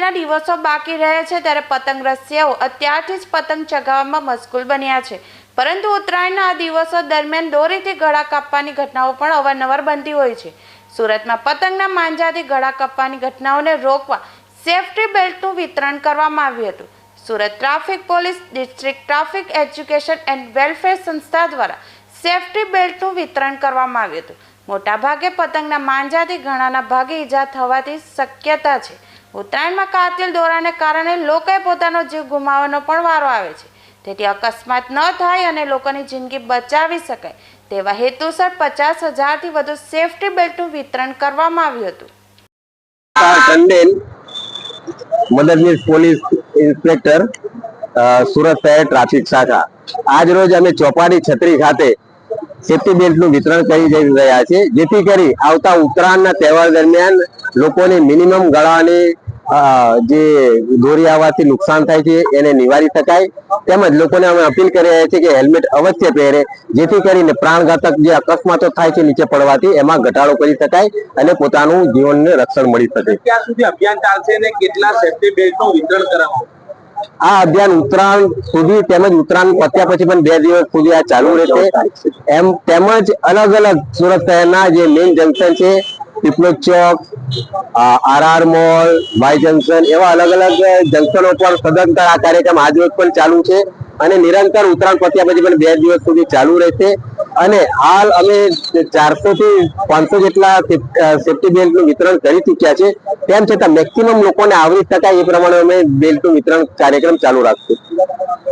ઉત્તરાયણના દિવસો બાકી રહે છે ત્યારે પતંગ રસિયાઓ અત્યારથી જ પતંગ ચગાવવામાં મશગુલ બન્યા છે, પરંતુ ઉત્તરાયણના આ દિવસો દરમિયાન દોરીથી ગળા કાપવાની ઘટનાઓ પણ અવારનવાર બનતી હોય છે। સુરતમાં પતંગના માંજાથી ગળા કાપવાની ઘટનાઓને રોકવા સેફટી બેલ્ટનું વિતરણ કરવામાં આવ્યું હતું। Surat traffic police district traffic education and welfare સંસ્થા દ્વારા સેફટી બેલ્ટનું વિતરણ કરવામાં આવ્યું હતું। મોટાભાગે પતંગના માંજાથી ઘણાના ભાગે ઈજા થવાની શક્યતા છે। ઉત્તરાયણમાં કાતિલ દોરાને કારણે લોકોએ પોતાનો જીવ ગુમાવવાનો પણ વારો આવે છે, તેથી અકસ્માત ન થાય અને લોકોની જિંદગી બચાવી શકાય તેવા હેતુસર 50,000થી વધુ સેફટી બેલ્ટનું વિતરણ કરવામાં આવ્યું હતું। મદદનીશ પોલીસ ઇન્સ્પેક્ટર સુરત શહેર ટ્રાફિક શાખા આજ રોજ અમે ચોપાટી છત્રી ખાતે સેફટી બેલ્ટનું વિતરણ કરી જઈ રહ્યા છે, જેથી કરી આવતા ઉત્તરાયણના તહેવાર દરમિયાન લોકોને મિનિમમ ગળાની જે દોરી આવવાથી નુકસાન થાય છે એને નિવારી શકાય। તેમજ લોકોને અમે અપીલ કરી રહ્યા છીએ કે હેલ્મેટ અવશ્ય પહેરે, જેથી કરીને પ્રાણઘાતક જે અકસ્માતો થાય છે નીચે પડવાથી એમાં ઘટાડો કરી શકાય અને પોતાનું જીવનને રક્ષણ મળી શકે। ક્યાં સુધી અભિયાન ચાલશે અને કેટલા સેફટી બેલ્ટનું વિતરણ કરાવવું? આ અભિયાન ઉત્તરાયણ સુધી તેમજ ઉત્તરાયણ પત્યા પછી પણ 2 દિવસ સુધી આ ચાલુ રહેશે। તેમજ અલગ અલગ સુરત શહેરના જે મેઇન જંકશન છે, પીપલોદ ચોક, આરઆર મોલ, વાય જંકશન, એવા અલગ અલગ જંકશનો પર સદંતર આ કાર્યક્રમ આજ રોજ પણ ચાલુ છે અને નિરંતર ઉત્તરાયણ પત્યા પછી પણ 2 દિવસ સુધી ચાલુ રહેશે। અને હાલ અમે 400 થી 500 જેટલા સેફટી બેલ્ટનું વિતરણ કરી ચૂક્યા છે, તેમ છતાં મેક્સિમમ લોકોને આવરી શકાય એ પ્રમાણે અમે બેલ્ટનું વિતરણ કાર્યક્રમ ચાલુ રાખશું।